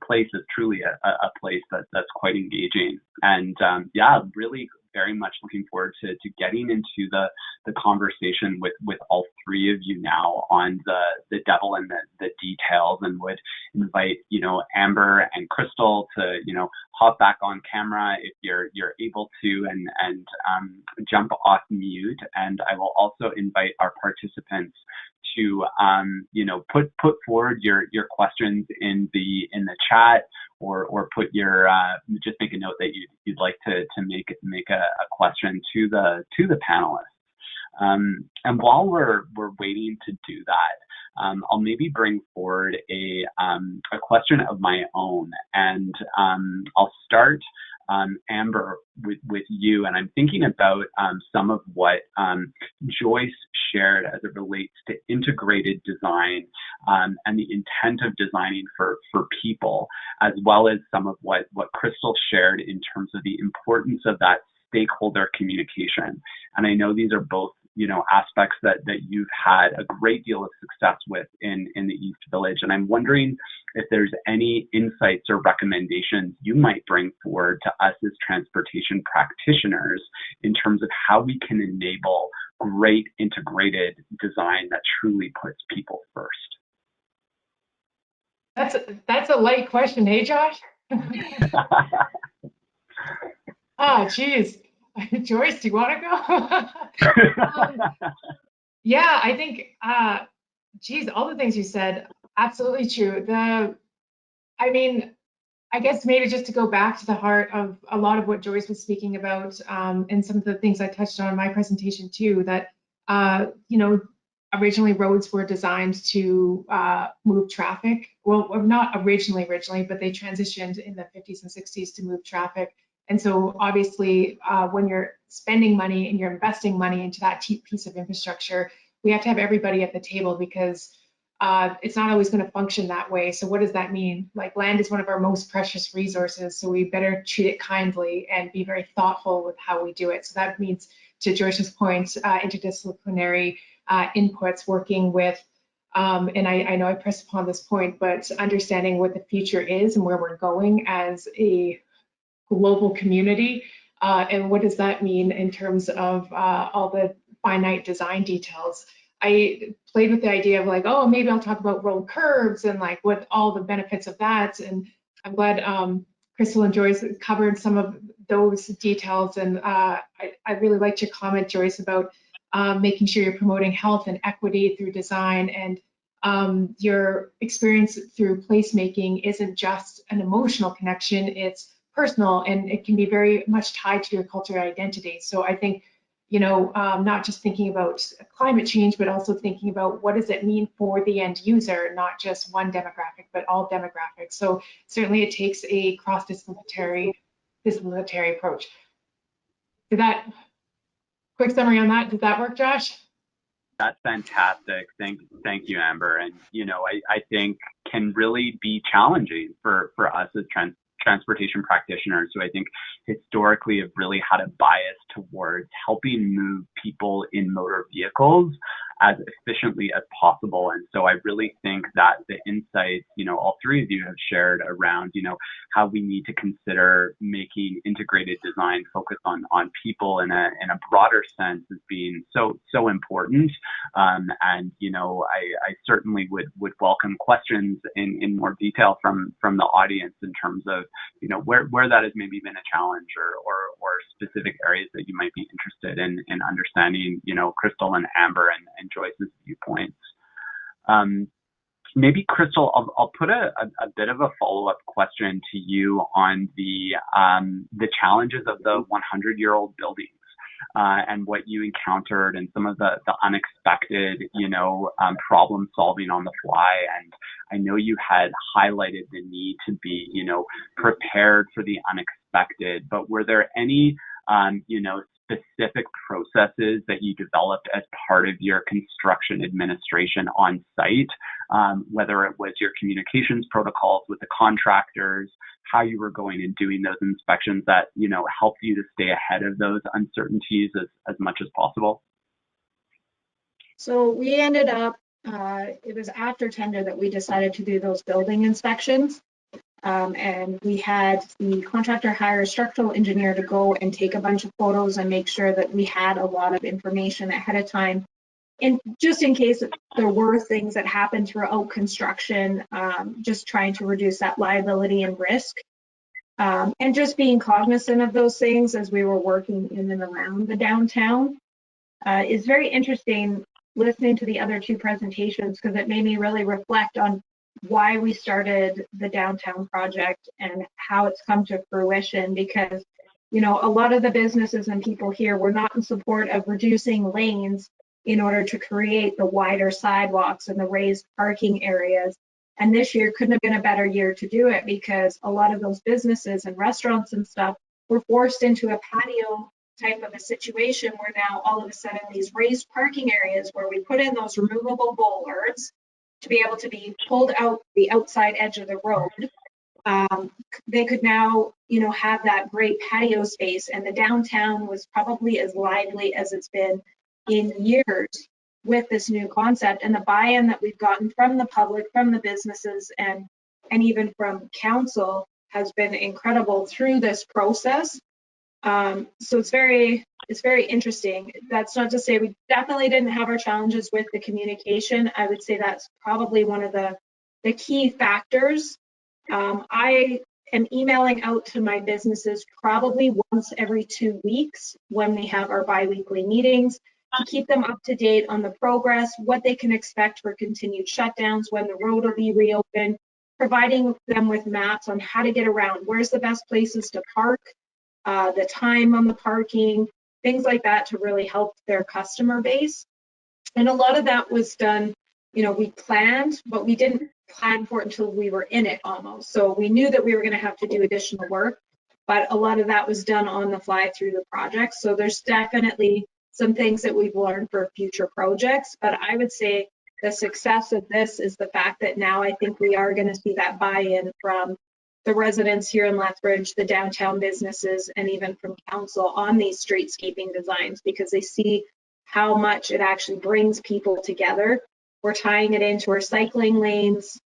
place is truly a place that's quite engaging. And really very much looking forward to getting into the conversation with all three of you now on the devil and the details, and would invite Amber and Crystal to hop back on camera if you're able to, and jump off mute. And I will also invite our participants to put forward your questions in the chat, or put your just make a note that you'd like to make a question to the panelists. And while we're waiting to do that, I'll maybe bring forward a question of my own, and I'll start, Amber, with you. And I'm thinking about some of what Joyce shared as it relates to integrated design and the intent of designing for people, as well as some of what Crystal shared in terms of the importance of that stakeholder communication. And I know these are both aspects that you've had a great deal of success with in the East Village. And I'm wondering if there's any insights or recommendations you might bring forward to us as transportation practitioners in terms of how we can enable great integrated design that truly puts people first. That's a light question, hey Josh? Geez. Joyce, do you want to go? Yeah, I think, all the things you said, absolutely true. I guess maybe just to go back to the heart of a lot of what Joyce was speaking about, and some of the things I touched on in my presentation too, that, originally roads were designed to move traffic. Well, not originally, but they transitioned in the 50s and 60s to move traffic. And so obviously, when you're spending money and you're investing money into that piece of infrastructure, we have to have everybody at the table, because it's not always going to function that way. So what does that mean? Like, land is one of our most precious resources, so we better treat it kindly and be very thoughtful with how we do it. So that means, to Joyce's point, interdisciplinary inputs, working with, and I know I pressed upon this point, but understanding what the future is and where we're going as a global community, and what does that mean in terms of all the finite design details. I played with the idea of like, oh, maybe I'll talk about road curbs and like what all the benefits of that. And I'm glad Crystal and Joyce covered some of those details. And I really liked your comment, Joyce, about making sure you're promoting health and equity through design, and your experience through placemaking isn't just an emotional connection, it's personal, and it can be very much tied to your cultural identity. So I think, you know, not just thinking about climate change, but also thinking about what does it mean for the end user, not just one demographic, but all demographics. So certainly it takes a cross-disciplinary approach. Did that, quick summary on that, did that work, Josh? That's fantastic. Thank you, Amber. And, you know, I think can really be challenging for us as transportation practitioners who I think historically have really had a bias towards helping move people in motor vehicles as efficiently as possible. And so I really think that the insights, you know, all three of you have shared around, you know, how we need to consider making integrated design focus on people in a broader sense as being so important. And, you know, I certainly would welcome questions in more detail from the audience in terms of, you know, where that has maybe been a challenge or specific areas that you might be interested in understanding, you know, Crystal and Amber and Joyce's viewpoints. Maybe Crystal, I'll put a bit of a follow-up question to you on the challenges of the 100-year-old buildings. And what you encountered and some of the unexpected, you know, problem solving on the fly. And I know you had highlighted the need to be, you know, prepared for the unexpected, but were there any, you know, specific processes that you developed as part of your construction administration on site, whether it was your communications protocols with the contractors, how you were going and doing those inspections that, you know, helped you to stay ahead of those uncertainties as much as possible? So we ended up, it was after tender that we decided to do those building inspections. And we had the contractor hire a structural engineer to go and take a bunch of photos and make sure that we had a lot of information ahead of time. And just in case there were things that happened throughout construction, just trying to reduce that liability and risk. And just being cognizant of those things as we were working in and around the downtown is very interesting listening to the other two presentations, because it made me really reflect on why we started the downtown project and how it's come to fruition. Because, you know, a lot of the businesses and people here were not in support of reducing lanes in order to create the wider sidewalks and the raised parking areas. And this year couldn't have been a better year to do it, because a lot of those businesses and restaurants and stuff were forced into a patio type of a situation where now all of a sudden these raised parking areas where we put in those removable bollards to be able to be pulled out the outside edge of the road, they could now, you know, have that great patio space. And the downtown was probably as lively as it's been in years with this new concept. And the buy-in that we've gotten from the public, from the businesses, and even from council has been incredible through this process. So it's very interesting. That's not to say we definitely didn't have our challenges with the communication. I would say that's probably one of the key factors. I am emailing out to my businesses probably once every 2 weeks when we have our bi-weekly meetings to keep them up to date on the progress, what they can expect for continued shutdowns, when the road will be reopened, providing them with maps on how to get around, where's the best places to park, the time on the parking, things like that, to really help their customer base. And a lot of that was done, you know, we planned, but we didn't plan for it until we were in it almost. So we knew that we were going to have to do additional work, but a lot of that was done on the fly through the project. So there's definitely some things that we've learned for future projects, but I would say the success of this is the fact that now I think we are going to see that buy-in from the residents here in Lethbridge, the downtown businesses, and even from council on these streetscaping designs, because they see how much it actually brings people together. We're tying it into our cycling lanes,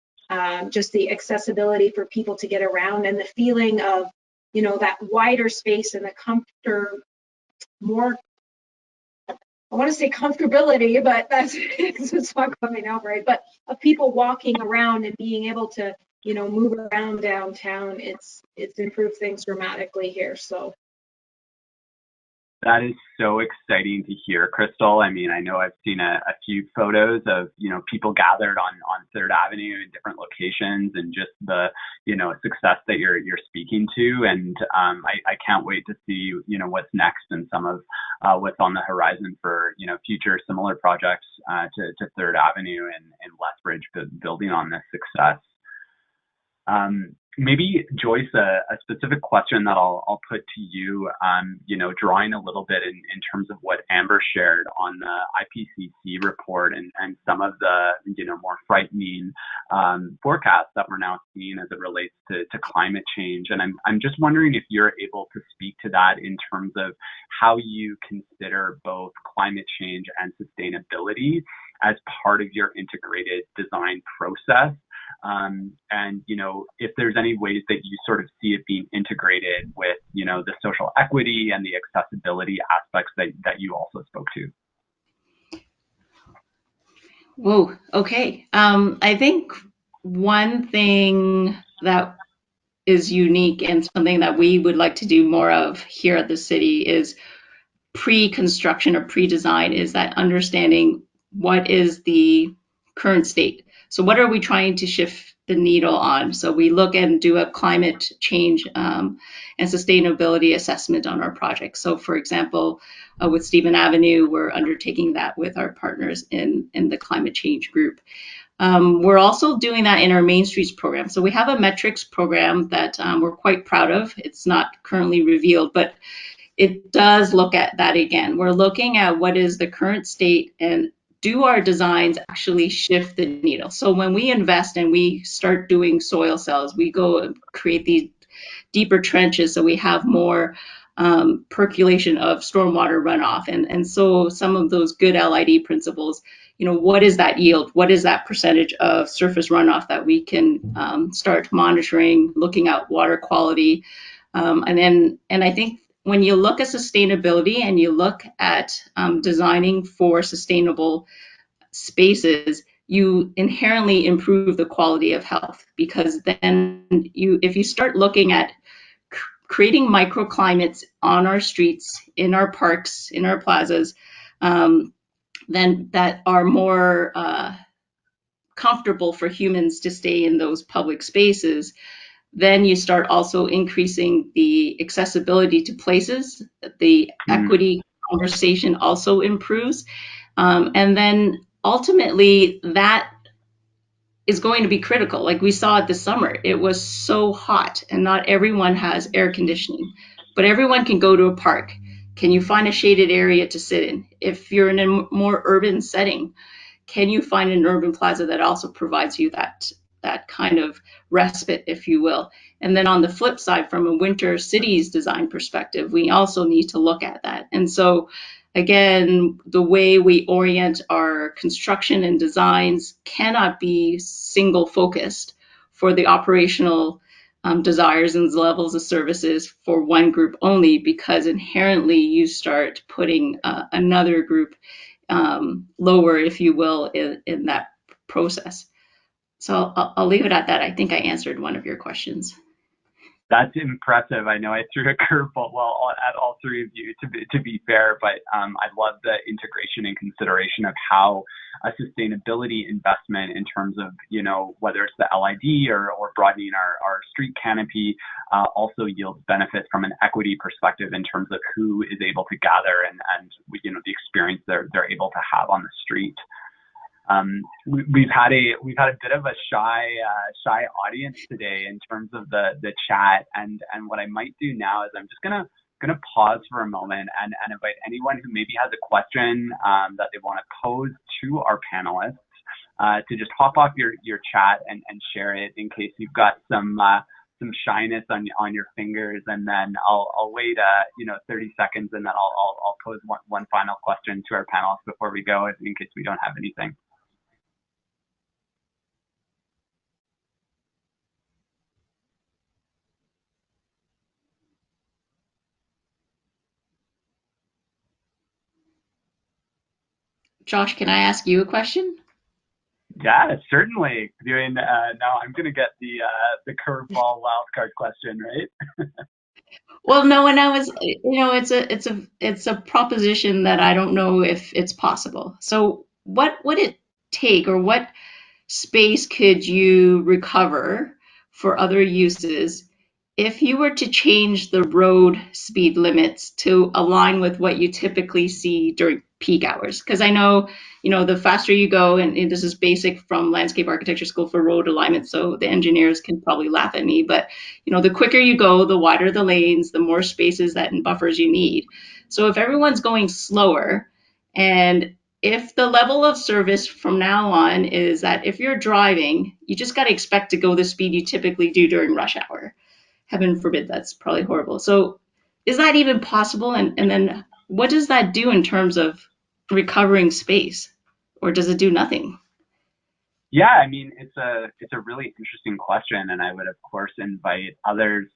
just the accessibility for people to get around, and the feeling of, you know, that wider space and the comfort, more I want to say comfortability, but that's it's not coming out right. But of people walking around and being able to, you know, move around downtown, it's improved things dramatically here. So that is so exciting to hear, Crystal. I mean, I know I've seen a few photos of, you know, people gathered on Third Avenue in different locations, and just the, you know, success that you're speaking to. And I can't wait to see, you know, what's next and some of what's on the horizon for, you know, future similar projects to Third Avenue and Lethbridge, building on this success. Maybe Joyce, a specific question that I'll put to you, you know, drawing a little bit in terms of what Amber shared on the IPCC report and some of the, you know, more frightening forecasts that we're now seeing as it relates to climate change. And I'm just wondering if you're able to speak to that in terms of how you consider both climate change and sustainability as part of your integrated design process. And, you know, if there's any ways that you sort of see it being integrated with, you know, the social equity and the accessibility aspects that you also spoke to. Whoa, okay. I think one thing that is unique and something that we would like to do more of here at the city is pre-construction or pre-design, is that understanding what is the current state. So what are we trying to shift the needle on? So we look and do a climate change and sustainability assessment on our project. So for example, with Stephen Avenue, we're undertaking that with our partners in the climate change group. We're also doing that in our Main Streets program. So we have a metrics program that we're quite proud of. It's not currently revealed, but it does look at that again. We're looking at what is the current state and do our designs actually shift the needle. So when we invest and we start doing soil cells, we go and create these deeper trenches so we have more percolation of stormwater runoff. And so some of those good LID principles, you know, what is that yield? What is that percentage of surface runoff that we can start monitoring, looking at water quality? And I think when you look at sustainability and you look at designing for sustainable spaces, you inherently improve the quality of health, because then if you start looking at creating microclimates on our streets, in our parks, in our plazas, then that are more comfortable for humans to stay in those public spaces, then you start also increasing the accessibility to places. The equity conversation also improves. And then ultimately that is going to be critical. Like we saw it this summer, it was so hot and not everyone has air conditioning, but everyone can go to a park. Can you find a shaded area to sit in? If you're in a more urban setting, can you find an urban plaza that also provides you that kind of respite, if you will? And then on the flip side, from a winter cities design perspective, we also need to look at that. And so again, the way we orient our construction and designs cannot be single focused for the operational desires and levels of services for one group only, because inherently you start putting another group lower, if you will, in that process. So I'll leave it at that. I think I answered one of your questions. That's impressive. I know I threw a curveball at all three of you, to be fair, but I love the integration and consideration of how a sustainability investment in terms of, you know, whether it's the LID or broadening our street canopy also yields benefits from an equity perspective in terms of who is able to gather and you know, the experience they're able to have on the street. We've had a bit of a shy audience today in terms of the chat, and what I might do now is I'm just gonna pause for a moment and invite anyone who maybe has a question that they want to pose to our panelists to just hop off your chat and share it, in case you've got some shyness on your fingers, and then I'll wait 30 seconds, and then I'll pose one final question to our panelists before we go, in case we don't have anything. Josh, can I ask you a question? Yeah, certainly. Doing now, I'm going to get the curveball wildcard question, right? Well, no, and I was, it's a proposition that I don't know if it's possible. So what would it take, or what space could you recover for other uses if you were to change the road speed limits to align with what you typically see during peak hours? Because I know, the faster you go, and this is basic from landscape architecture school for road alignment, so the engineers can probably laugh at me, but the quicker you go, the wider the lanes, the more spaces that and buffers you need. So if everyone's going slower, and if the level of service from now on is that if you're driving, you just got to expect to go the speed you typically do during rush hour. Heaven forbid, that's probably horrible. So is that even possible? And then what does that do in terms of recovering space? Or does it do nothing? Yeah, I mean, it's a really interesting question, and I would of course invite others,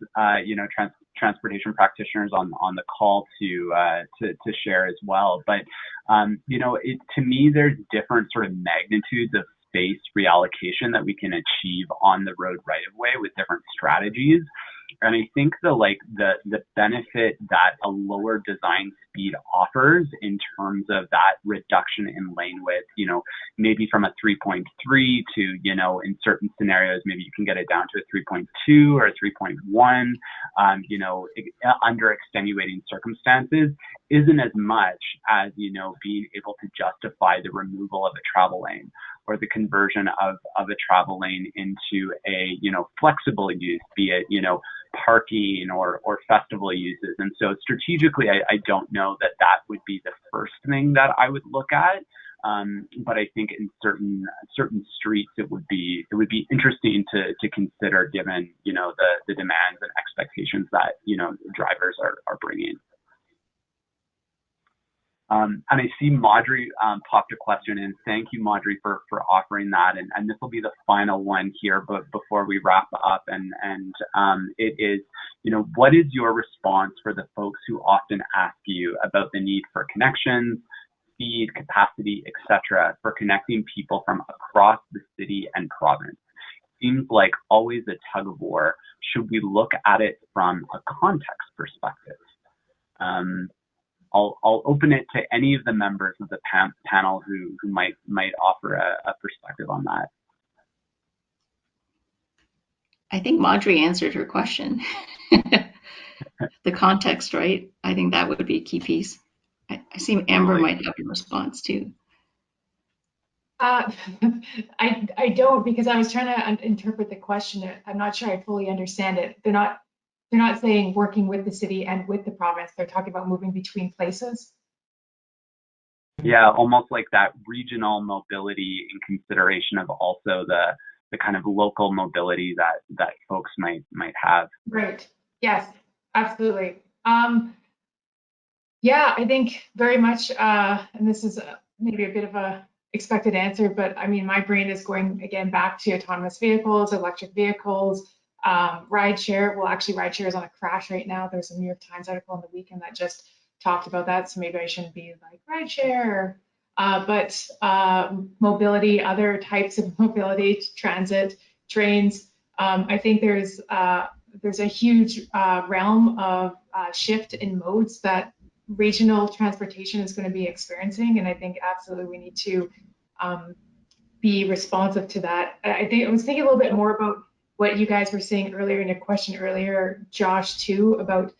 transportation practitioners on the call to share as well. But to me, there's different sort of magnitudes of space reallocation that we can achieve on the road right of way with different strategies. And I think the benefit that a lower design speed offers in terms of that reduction in lane width, maybe from a 3.3 to, in certain scenarios, maybe you can get it down to a 3.2 or a 3.1, under extenuating circumstances, isn't as much as, being able to justify the removal of a travel lane or the conversion of a travel lane into a, flexible use, be it, parking or festival uses. And so strategically, I don't know that would be the first thing that I would look at. But I think in certain streets, it would be interesting to consider, given, the demands and expectations that, drivers are bringing. And I see Madri popped a question in. Thank you, Madri, for offering that. And this will be the final one here, but before we wrap up. And it is, what is your response for the folks who often ask you about the need for connections, speed, capacity, etc., for connecting people from across the city and province? Seems like always a tug of war. Should we look at it from a context perspective? I'll open it to any of the members of the panel who might offer a perspective on that. I think Madri answered her question. The context, right? I think that would be a key piece. I see Amber might have a response too. I don't, because I was trying to interpret the question. I'm not sure I fully understand it. They're not saying working with the city and with the province. They're talking about moving between places. Yeah, almost like that regional mobility in consideration of also the kind of local mobility that folks might have. Right. Yes, absolutely. Yeah, I think very much, and this is maybe a bit of a expected answer, but I mean, my brain is going again back to autonomous vehicles, electric vehicles, rideshare. Well, actually, rideshare is on a crash right now. There's a New York Times article on the weekend that just talked about that, so maybe I shouldn't be like rideshare. But mobility, other types of mobility, transit, trains. I think there's a huge realm of shift in modes that regional transportation is going to be experiencing, and I think absolutely we need to be responsive to that. I was thinking a little bit more about what you guys were saying earlier in a question earlier, Josh, too, about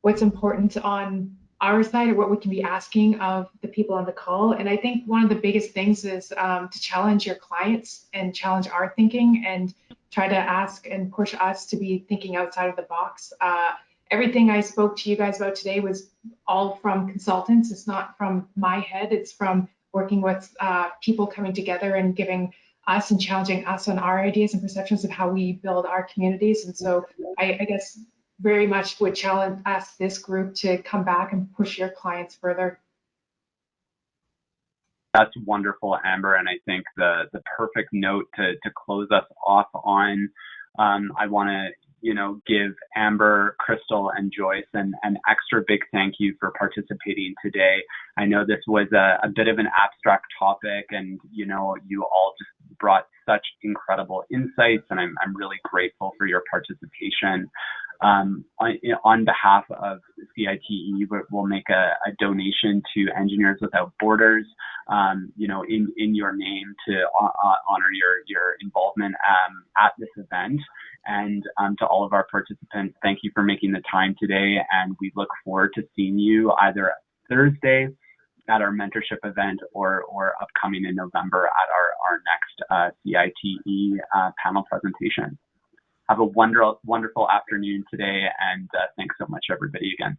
what's important on our side or what we can be asking of the people on the call. And I think one of the biggest things is to challenge your clients and challenge our thinking and try to ask and push us to be thinking outside of the box. Everything I spoke to you guys about today was all from consultants. It's not from my head. It's from working with people coming together and giving us and challenging us on our ideas and perceptions of how we build our communities. And so I guess very much would ask this group to come back and push your clients further. That's wonderful, Amber, and I think the perfect note to close us off on. I want to give Amber, Crystal, and Joyce an extra big thank you for participating today. I know this was a bit of an abstract topic, and you all just brought such incredible insights, and I'm really grateful for your participation. On behalf of CITE, we'll make a donation to Engineers Without Borders, in your name to honor your involvement at this event. And to all of our participants, thank you for making the time today, and we look forward to seeing you either Thursday at our mentorship event or upcoming in November at our next CITE panel presentation. Have a wonderful afternoon today, and thanks so much, everybody, again.